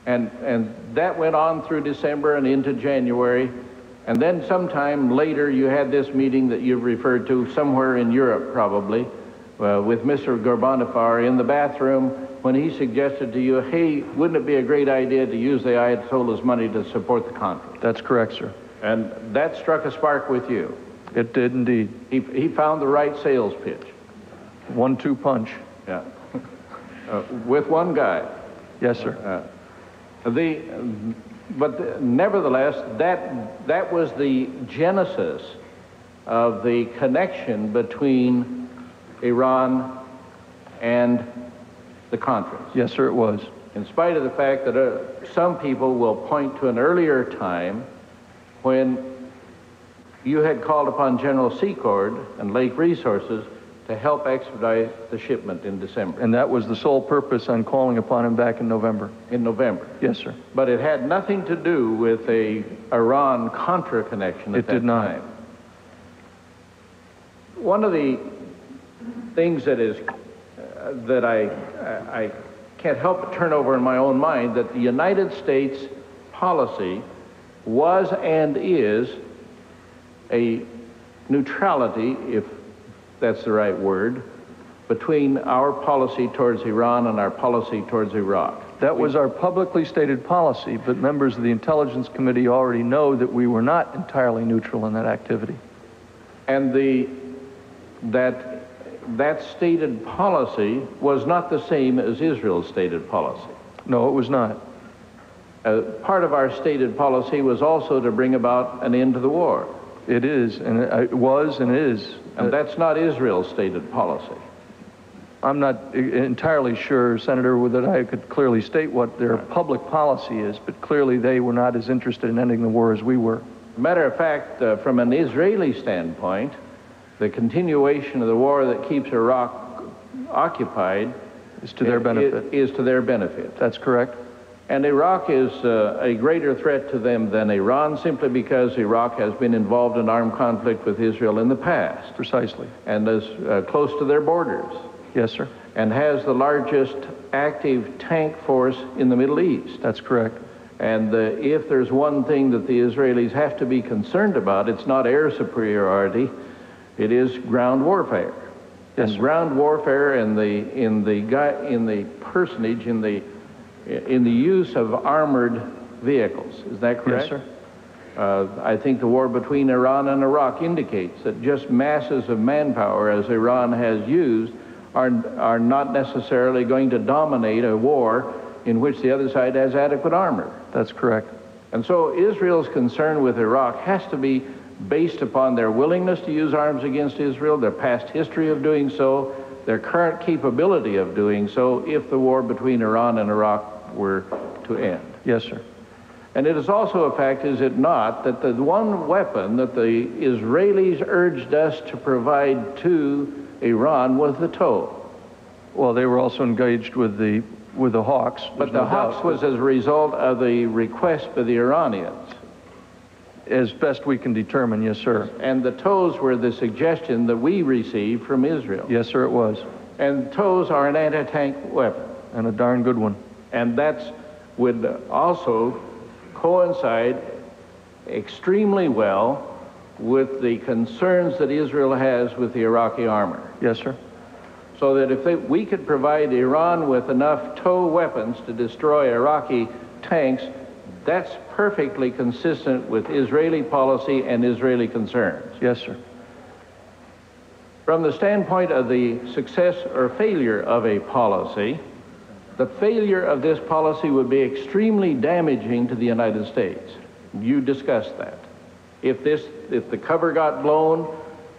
And that went on through December and into January. And then sometime later, you had this meeting that you've referred to somewhere in Europe, probably, with Mr. Gorbanifar in the bathroom when he suggested to you, hey, wouldn't it be a great idea to use the Ayatollah's money to support the conference? That's correct, sir. And that struck a spark with you. It did indeed. He found the right sales pitch. 1-2 punch. Yeah. With one guy. Yes, sir. But nevertheless, that was the genesis of the connection between Iran and the conference. Yes, sir, it was. In spite of the fact that some people will point to an earlier time when you had called upon General Secord and Lake Resources to help expedite the shipment in December. And that was the sole purpose on calling upon him back in November. In November. Yes, sir. But it had nothing to do with a Iran-Contra connection at that time. It did not. One of the things that is that I can't help but turn over in my own mind, that the United States policy was and is a neutrality, if that's the right word, between our policy towards Iran and our policy towards Iraq. That was our publicly stated policy, but members of the Intelligence Committee already know that we were not entirely neutral in that activity. And that stated policy was not the same as Israel's stated policy. No, it was not. Part of our stated policy was also to bring about an end to the war. It is, and it was and is. And that's not Israel's stated policy. I'm not entirely sure, Senator, that I could clearly state what their public policy is, but clearly they were not as interested in ending the war as we were. Matter of fact, from an Israeli standpoint, the continuation of the war that keeps Iraq occupied is to their benefit. Is to their benefit. That's correct. And Iraq is a greater threat to them than Iran, simply because Iraq has been involved in armed conflict with Israel in the past. Precisely. And is close to their borders. Yes, sir. And has the largest active tank force in the Middle East. That's correct. And if there's one thing that the Israelis have to be concerned about, it's not air superiority, it is ground warfare. Yes, and ground warfare in the personage, in the use of armored vehicles. Is that correct? Yes, sir. I think the war between Iran and Iraq indicates that just masses of manpower, as Iran has used, are not necessarily going to dominate a war in which the other side has adequate armor. That's correct. And so Israel's concern with Iraq has to be based upon their willingness to use arms against Israel, their past history of doing so, their current capability of doing so if the war between Iran and Iraq were to end. Yes, sir. And it is also a fact, is it not, that the one weapon that the Israelis urged us to provide to Iran was the TOW. Well, they were also engaged with the Hawks. But the Hawks was as a result of the request by the Iranians. As best we can determine, yes, sir. And the TOWs were the suggestion that we received from Israel. Yes, sir, it was. And TOWs are an anti-tank weapon. And a darn good one. And that would also coincide extremely well with the concerns that Israel has with the Iraqi armor. Yes, sir. So that if we could provide Iran with enough TOW weapons to destroy Iraqi tanks, that's perfectly consistent with Israeli policy and Israeli concerns. Yes, sir. From the standpoint of the success or failure of a policy, the failure of this policy would be extremely damaging to the United States. You discussed that. If the cover got blown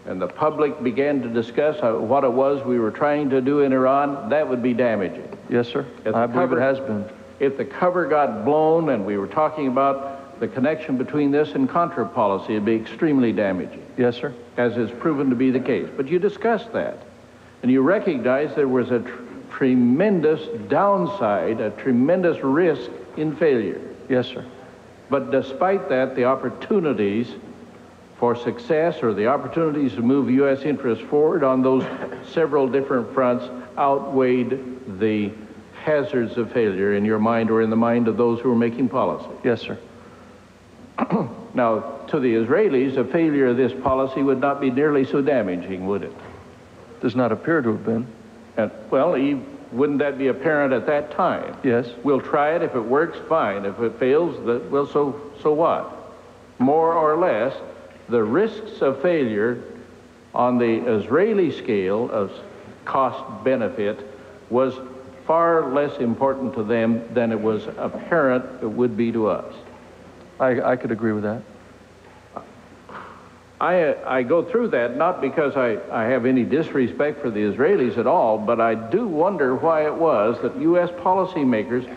and the public began to discuss what it was we were trying to do in Iran, that would be damaging. Yes, sir. I believe it has been. If the cover got blown and we were talking about the connection between this and Contra policy, it'd be extremely damaging. Yes, sir. As is proven to be the case. But you discussed that. And you recognized there was a tremendous downside, a tremendous risk in failure. Yes, sir. But despite that, the opportunities for success, or the opportunities to move U.S. interests forward on those several different fronts, outweighed the hazards of failure in your mind or in the mind of those who are making policy? Yes, sir. Now, to the Israelis, a failure of this policy would not be nearly so damaging, would it? Does not appear to have been. And, well, wouldn't that be apparent at that time? Yes. We'll try it. If it works, fine. If it fails, well, so what? More or less, the risks of failure on the Israeli scale of cost-benefit was far less important to them than it was apparent it would be to us. I could agree with that. I go through that not because I have any disrespect for the Israelis at all, but I do wonder why it was that U.S. policymakers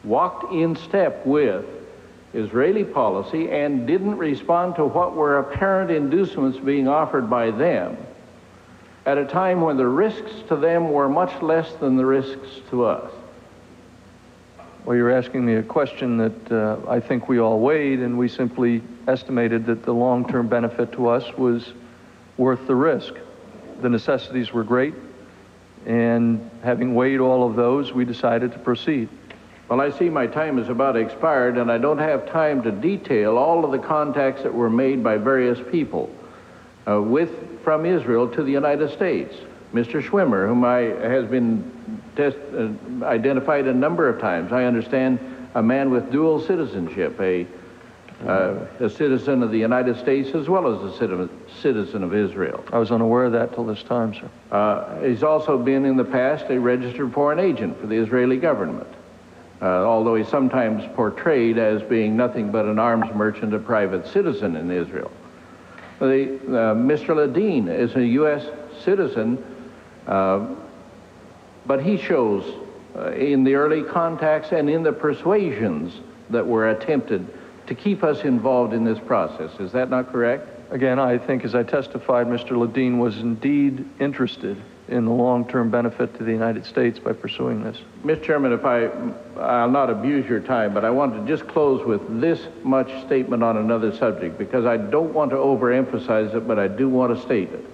walked in step with Israeli policy and didn't respond to what were apparent inducements being offered by them at a time when the risks to them were much less than the risks to us. Well, you're asking me a question that I think we all weighed, and we simply estimated that the long-term benefit to us was worth the risk. The necessities were great, and having weighed all of those, we decided to proceed. Well, I see my time is about expired, and I don't have time to detail all of the contacts that were made by various people from Israel to the United States. Mr. Schwimmer, whom has been identified a number of times. I understand a man with dual citizenship, a citizen of the United States as well as a citizen of Israel. I was unaware of that till this time, sir. He's also been in the past a registered foreign agent for the Israeli government, although he's sometimes portrayed as being nothing but an arms merchant, a private citizen in Israel. Mr. Ledeen is a U.S. citizen, but he shows in the early contacts and in the persuasions that were attempted to keep us involved in this process. Is that not correct? Again, I think as I testified, Mr. Ledeen was indeed interested in the long-term benefit to the United States by pursuing this. Mr. Chairman, I'll not abuse your time, but I want to just close with this much statement on another subject, because I don't want to overemphasize it, but I do want to state it.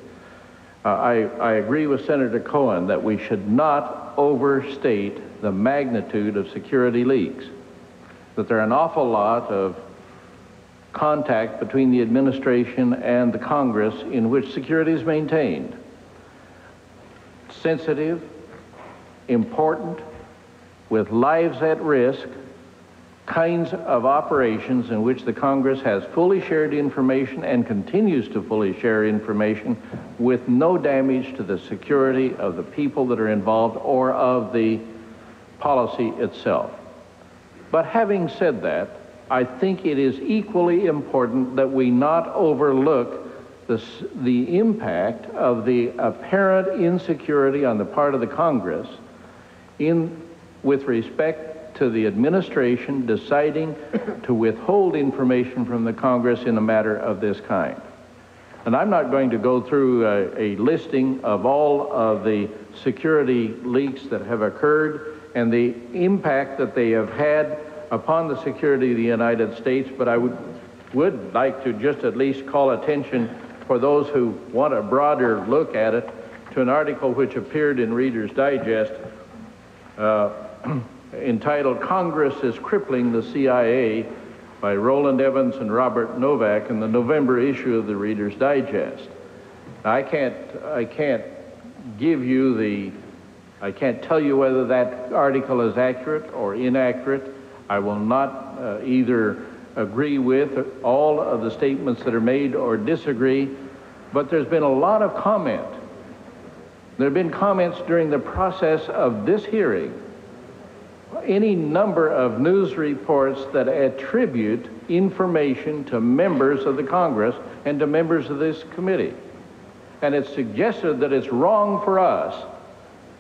I agree with Senator Cohen that we should not overstate the magnitude of security leaks, that there are an awful lot of contact between the administration and the Congress in which security is maintained. Sensitive, important, with lives at risk, kinds of operations in which the Congress has fully shared information and continues to fully share information with no damage to the security of the people that are involved or of the policy itself. But having said that, I think it is equally important that we not overlook the impact of the apparent insecurity on the part of the Congress with respect to the administration deciding to withhold information from the Congress in a matter of this kind. And I'm not going to go through a listing of all of the security leaks that have occurred and the impact that they have had upon the security of the United States, but I would like to just at least call attention for those who want a broader look at it to an article which appeared in Reader's Digest entitled "Congress is Crippling the CIA" by Roland Evans and Robert Novak in the November issue of the Reader's Digest. I can't tell you whether that article is accurate or inaccurate. I will not either agree with all of the statements that are made or disagree, but there's been a lot of comment. There have been comments during the process of this hearing, any number of news reports that attribute information to members of the Congress and to members of this committee. And it's suggested that it's wrong for us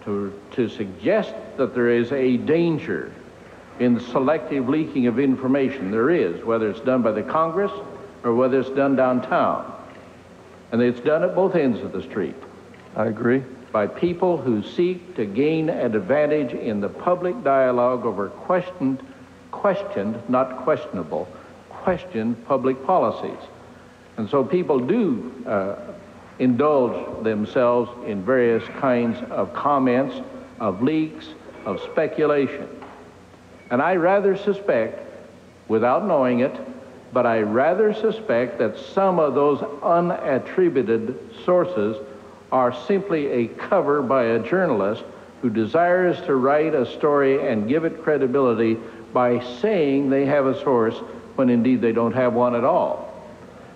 to suggest that there is a danger in selective leaking of information. There is, whether it's done by the Congress or whether it's done downtown. And it's done at both ends of the street. I agree. By people who seek to gain an advantage in the public dialogue over questioned, not questionable, questioned public policies. And so people do indulge themselves in various kinds of comments, of leaks, of speculation. And I rather suspect, without knowing it, but I rather suspect that some of those unattributed sources are simply a cover by a journalist who desires to write a story and give it credibility by saying they have a source when indeed they don't have one at all.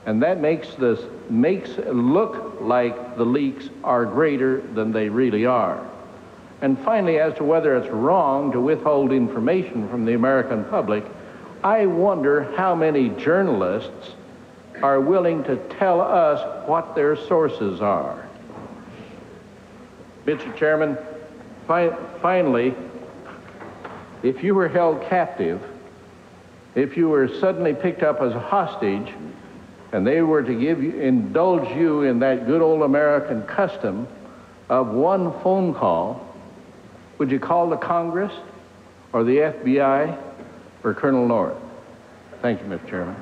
And that makes it look like the leaks are greater than they really are. And finally, as to whether it's wrong to withhold information from the American public, I wonder how many journalists are willing to tell us what their sources are. Mr. Chairman, finally, if you were held captive, if you were suddenly picked up as a hostage, and they were to indulge you in that good old American custom of one phone call, would you call the Congress or the FBI or Colonel North? Thank you, Mr. Chairman.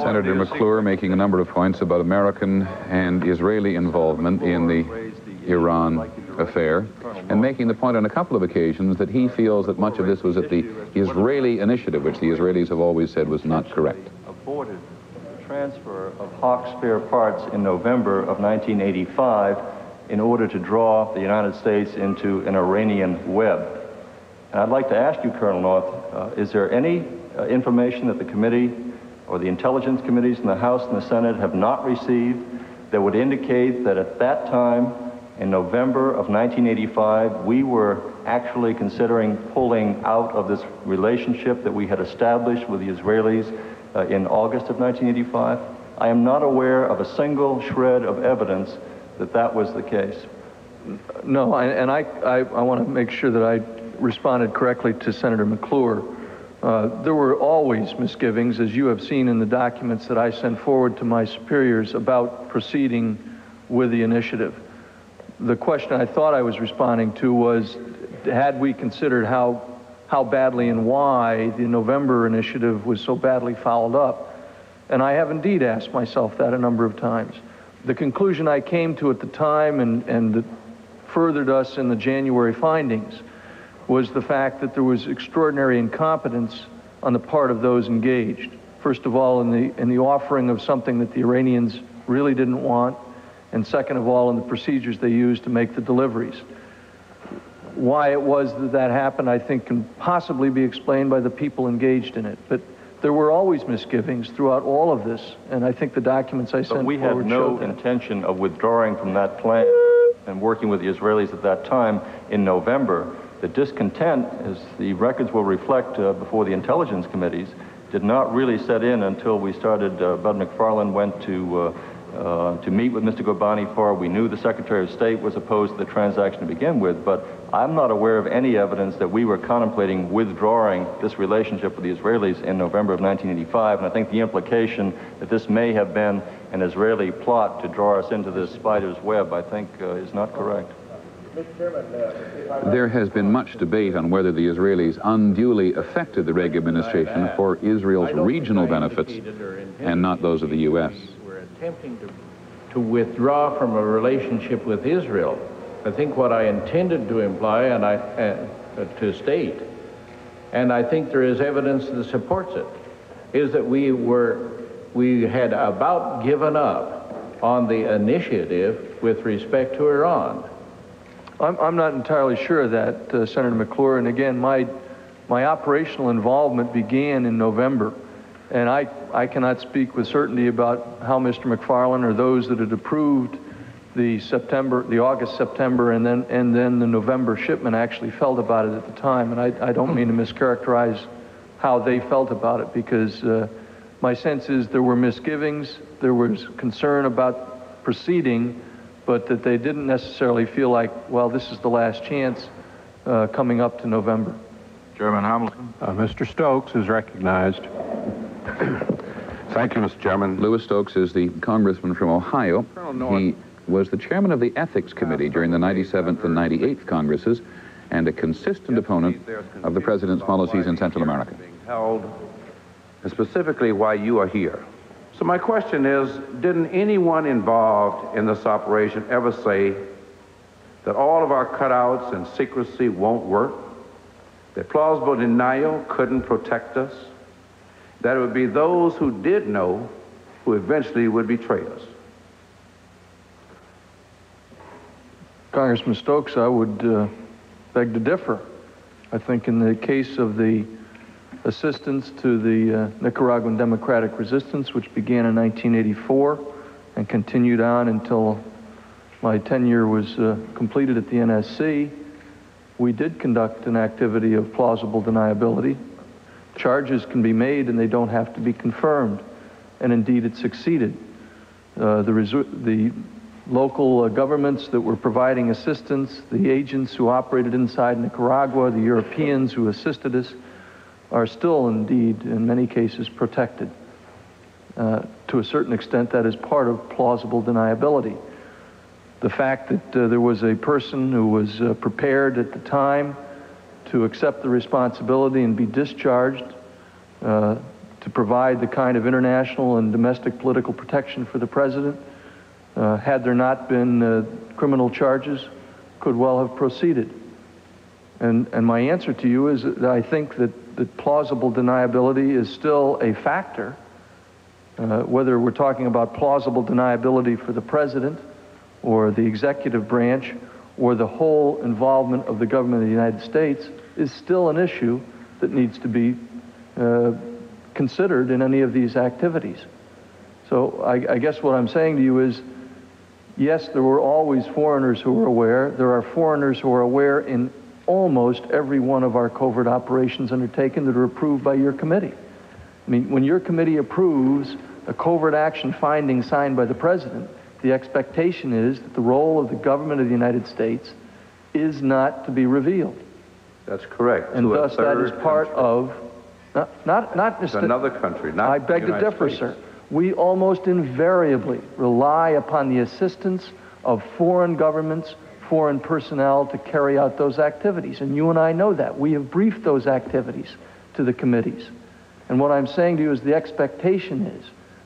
Senator McClure making a number of points about American and Israeli involvement in the Iran affair, and making the point on a couple of occasions that he feels that much of this was at the Israeli initiative, which the Israelis have always said was not correct. Aborted the transfer of Hawk spare parts in November of 1985 in order to draw the United States into an Iranian web. And I'd like to ask you, Colonel North, is there any information that the committee or the intelligence committees in the House and the Senate have not received that would indicate that at that time, in November of 1985, we were actually considering pulling out of this relationship that we had established with the Israelis in August of 1985? I am not aware of a single shred of evidence that that was the case. No, and I want to make sure that I responded correctly to Senator McClure. There were always misgivings, as you have seen in the documents that I sent forward to my superiors about proceeding with the initiative. The question I thought I was responding to was, had we considered how badly and why the November initiative was so badly fouled up? And I have indeed asked myself that a number of times. The conclusion I came to at the time and that furthered us in the January findings was the fact that there was extraordinary incompetence on the part of those engaged. First of all, in the offering of something that the Iranians really didn't want, and second of all, in the procedures they used to make the deliveries. Why it was that happened, I think, can possibly be explained by the people engaged in it. But there were always misgivings throughout all of this, and I think the documents I sent forward showed that. But we had no intention of withdrawing from that plan and working with the Israelis at that time in November. The discontent, as the records will reflect before the intelligence committees, did not really set in until we started, Bud McFarland went to meet with Mr. Gobani for. We knew the Secretary of State was opposed to the transaction to begin with, but I'm not aware of any evidence that we were contemplating withdrawing this relationship with the Israelis in November of 1985, and I think the implication that this may have been an Israeli plot to draw us into this spider's web, I think, is not correct. There has been much debate on whether the Israelis unduly affected the Reagan administration for Israel's regional benefits and not those of the U.S. Attempting to withdraw from a relationship with Israel. I think what I intended to imply and to state, and I think there is evidence that supports it, is that we had about given up on the initiative with respect to Iran. I'm not entirely sure of that, Senator McClure, and again, my operational involvement began in November. And I cannot speak with certainty about how Mr. McFarland or those that had approved the August, September, and then the November shipment actually felt about it at the time. And I don't mean to mischaracterize how they felt about it, because my sense is there were misgivings, there was concern about proceeding, but that they didn't necessarily feel like, well, this is the last chance coming up to November. Chairman Hamilton. Mr. Stokes is recognized. Thank you, Mr. Chairman. Lewis Stokes is the congressman from Ohio. He was the chairman of the Ethics Committee during the 97th and 98th Congresses and a consistent opponent of the President's policies in Central America. Specifically why you are here. So my question is, didn't anyone involved in this operation ever say that all of our cutouts and secrecy won't work, that plausible denial couldn't protect us, that it would be those who did know who eventually would betray us. Congressman Stokes, I would beg to differ. I think in the case of the assistance to the Nicaraguan Democratic Resistance, which began in 1984 and continued on until my tenure was completed at the NSC, we did conduct an activity of plausible deniability. Charges can be made and they don't have to be confirmed. And indeed it succeeded. The local governments that were providing assistance, the agents who operated inside Nicaragua, the Europeans who assisted us, are still indeed, in many cases, protected. To a certain extent, that is part of plausible deniability. The fact that there was a person who was prepared at the time to accept the responsibility and be discharged to provide the kind of international and domestic political protection for the president, had there not been criminal charges, could well have proceeded. And my answer to you is that I think that plausible deniability is still a factor, whether we're talking about plausible deniability for the president or the executive branch or the whole involvement of the government of the United States, is still an issue that needs to be considered in any of these activities. So I guess what I'm saying to you is, yes, there were always foreigners who were aware. There are foreigners who are aware in almost every one of our covert operations undertaken that are approved by your committee. I mean, when your committee approves a covert action finding signed by the president, the expectation is that the role of the government of the United States is not to be revealed. That's correct. And thus that is part of, not just another country, not I beg to differ, sir. We almost invariably rely upon the assistance of foreign governments, foreign personnel to carry out those activities. And you and I know that. We have briefed those activities to the committees. And what I'm saying to you is the expectation is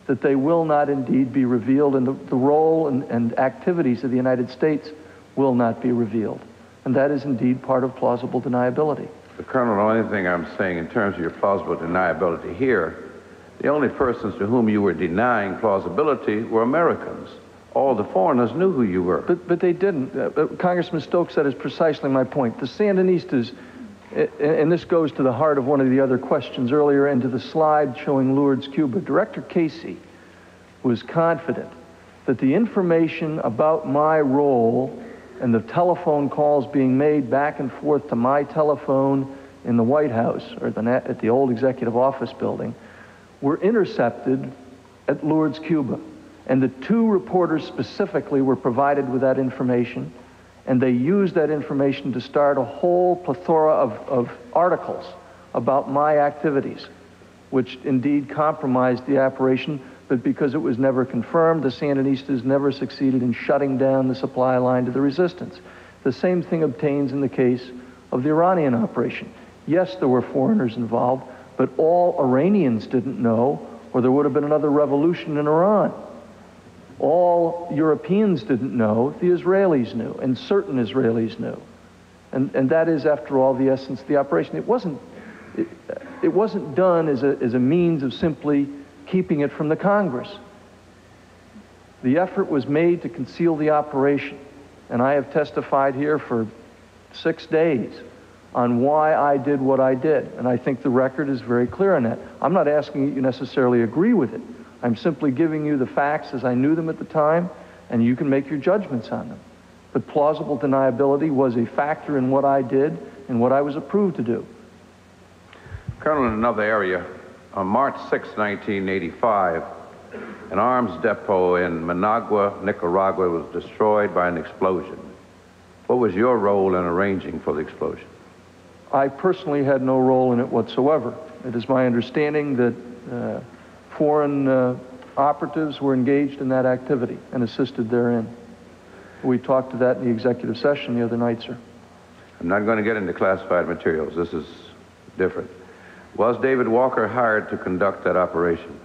that they will not indeed be revealed, and the role and activities of the United States will not be revealed. And that is indeed part of plausible deniability. But Colonel, the only thing I'm saying in terms of your plausible deniability here, the only persons to whom you were denying plausibility were Americans. All the foreigners knew who you were. But they didn't. Congressman Stokes, that is precisely my point. The Sandinistas, and this goes to the heart of one of the other questions earlier and to the slide showing Lourdes, Cuba. Director Casey was confident that the information about my role and the telephone calls being made back and forth to my telephone in the White House, or at the old executive office building, were intercepted at Lourdes, Cuba. And the two reporters specifically were provided with that information, and they used that information to start a whole plethora of articles about my activities, which indeed compromised the operation, but because it was never confirmed, the Sandinistas never succeeded in shutting down the supply line to the resistance. The same thing obtains in the case of the Iranian operation. Yes, there were foreigners involved, but all Iranians didn't know, or there would have been another revolution in Iran. All Europeans didn't know, the Israelis knew, and certain Israelis knew. And that is, after all, the essence of the operation. It wasn't done as a means of simply keeping it from the Congress. The effort was made to conceal the operation, and I have testified here for 6 days on why I did what I did, and I think the record is very clear on that. I'm not asking you necessarily agree with it. I'm simply giving you the facts as I knew them at the time, and you can make your judgments on them. But plausible deniability was a factor in what I did and what I was approved to do. Colonel, in another area, on March 6, 1985, an arms depot in Managua, Nicaragua was destroyed by an explosion. What was your role in arranging for the explosion? I personally had no role in it whatsoever. It is my understanding that foreign operatives were engaged in that activity and assisted therein. We talked to that in the executive session the other night, sir. I'm not going to get into classified materials. This is different. Was David Walker hired to conduct that operation?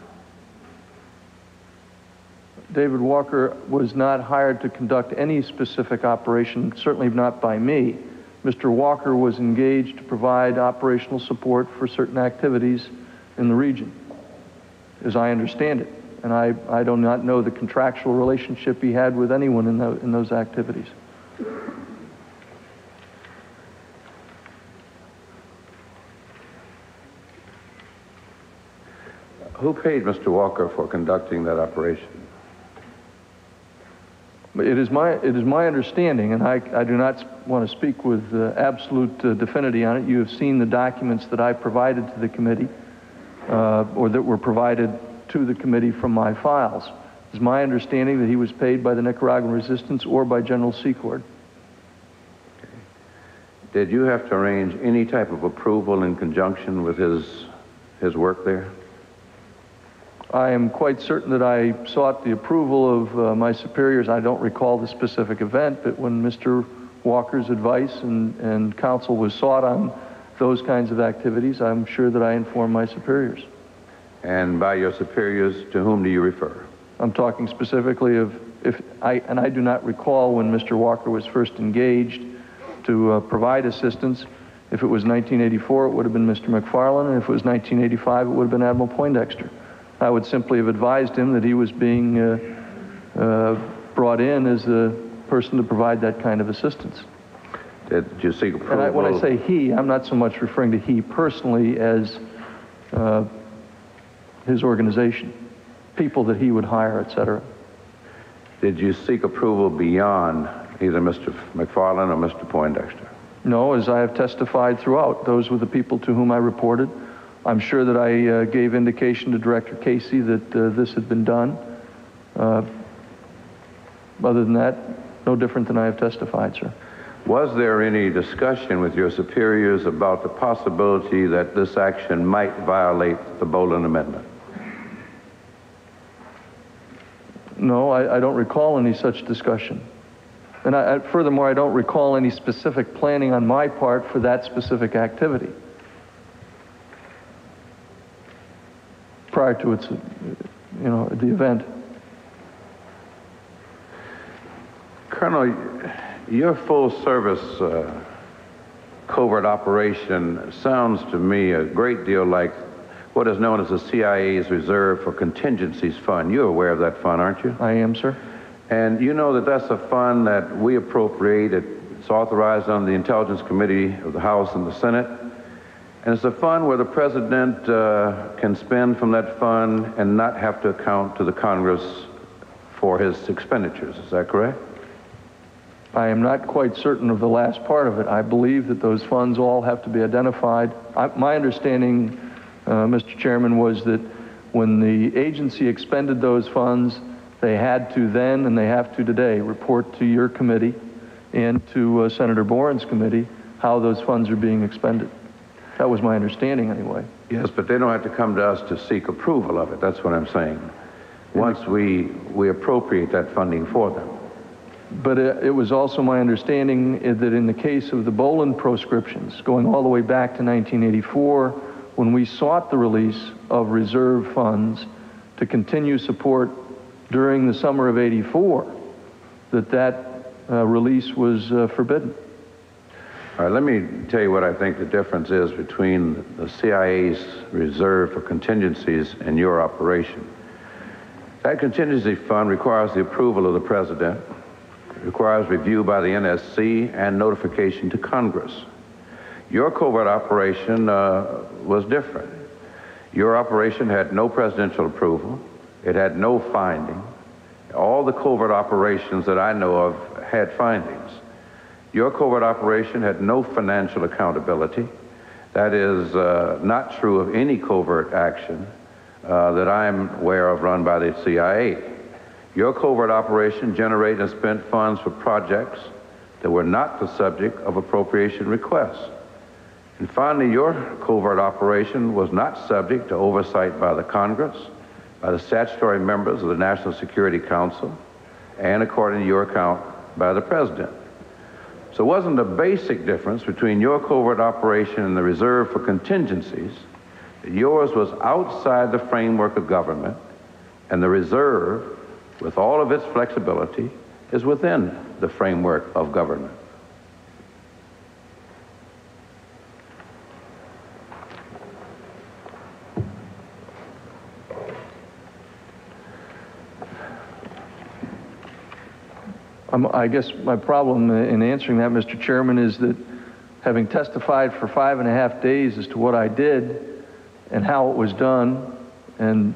David Walker was not hired to conduct any specific operation, certainly not by me. Mr. Walker was engaged to provide operational support for certain activities in the region, as I understand it. And I do not know the contractual relationship he had with anyone in those activities. Who paid Mr. Walker for conducting that operation? It is my understanding, and I do not want to speak with absolute definity on it. You have seen the documents that I provided to the committee, or that were provided to the committee from my files. It's my understanding that he was paid by the Nicaraguan Resistance or by General Secord. Okay. Did you have to arrange any type of approval in conjunction with his work there? I am quite certain that I sought the approval of my superiors. I don't recall the specific event, but when Mr. Walker's advice and counsel was sought on those kinds of activities, I'm sure that I informed my superiors. And by your superiors, to whom do you refer? I'm talking specifically of I do not recall when Mr. Walker was first engaged to provide assistance. If it was 1984, it would have been Mr. McFarland, and if it was 1985, it would have been Admiral Poindexter. I would simply have advised him that he was being brought in as the person to provide that kind of assistance. Did you seek approval? And when I say he, I'm not so much referring to he personally as his organization, people that he would hire, etc. Did you seek approval beyond either Mr. McFarland or Mr. Poindexter? No, as I have testified throughout, those were the people to whom I reported. I'm sure that I gave indication to Director Casey that this had been done. Other than that, no different than I have testified, sir. Was there any discussion with your superiors about the possibility that this action might violate the Boland Amendment? No, I don't recall any such discussion. And furthermore, I don't recall any specific planning on my part for that specific activity prior to its, the event. Colonel, your full service covert operation sounds to me a great deal like what is known as the CIA's Reserve for Contingencies Fund. You're aware of that fund, aren't you? I am, sir. And you know that that's a fund that we appropriate. It's authorized on the Intelligence Committee of the House and the Senate. And it's a fund where the President can spend from that fund and not have to account to the Congress for his expenditures. Is that correct? I am not quite certain of the last part of it. I believe that those funds all have to be identified. My understanding, Mr. Chairman, was that when the agency expended those funds, they had to then, and they have to today, report to your committee and to Senator Boren's committee how those funds are being expended. That was my understanding anyway. Yes, but they don't have to come to us to seek approval of it. That's what I'm saying. Once we appropriate that funding for them. But it was also my understanding that in the case of the Boland proscriptions, going all the way back to 1984, when we sought the release of reserve funds to continue support during the summer of '84, that release was forbidden. All right, let me tell you what I think the difference is between the CIA's Reserve for Contingencies and your operation. That contingency fund requires the approval of the President. It requires review by the NSC and notification to Congress. Your covert operation was different. Your operation had no presidential approval. It had no finding. All the covert operations that I know of had findings. Your covert operation had no financial accountability. That is not true of any covert action that I'm aware of run by the CIA. Your covert operation generated and spent funds for projects that were not the subject of appropriation requests. And finally, your covert operation was not subject to oversight by the Congress, by the statutory members of the National Security Council, and according to your account, by the President. So it wasn't a basic difference between your covert operation and the Reserve for Contingencies. Yours was outside the framework of government, and the Reserve with all of its flexibility, is within the framework of government. I guess my problem in answering that, Mr. Chairman, is that having testified for 5.5 days as to what I did and how it was done and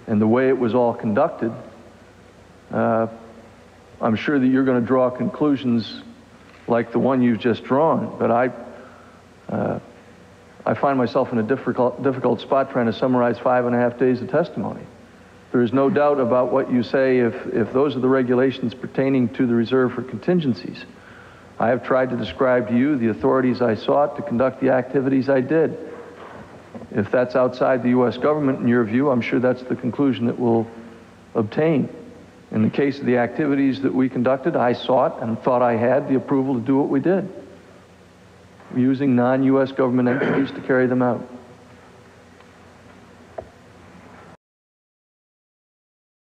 the way it was all conducted, I'm sure that you're going to draw conclusions like the one you've just drawn, but I find myself in a difficult spot trying to summarize 5.5 days of testimony. There is no doubt about what you say if those are the regulations pertaining to the reserve for contingencies. I have tried to describe to you the authorities I sought to conduct the activities I did. If that's outside the U.S. government, in your view, I'm sure that's the conclusion that we'll obtain. In the case of the activities that we conducted, I sought and thought I had the approval to do what we did, using non-U.S. government entities to carry them out.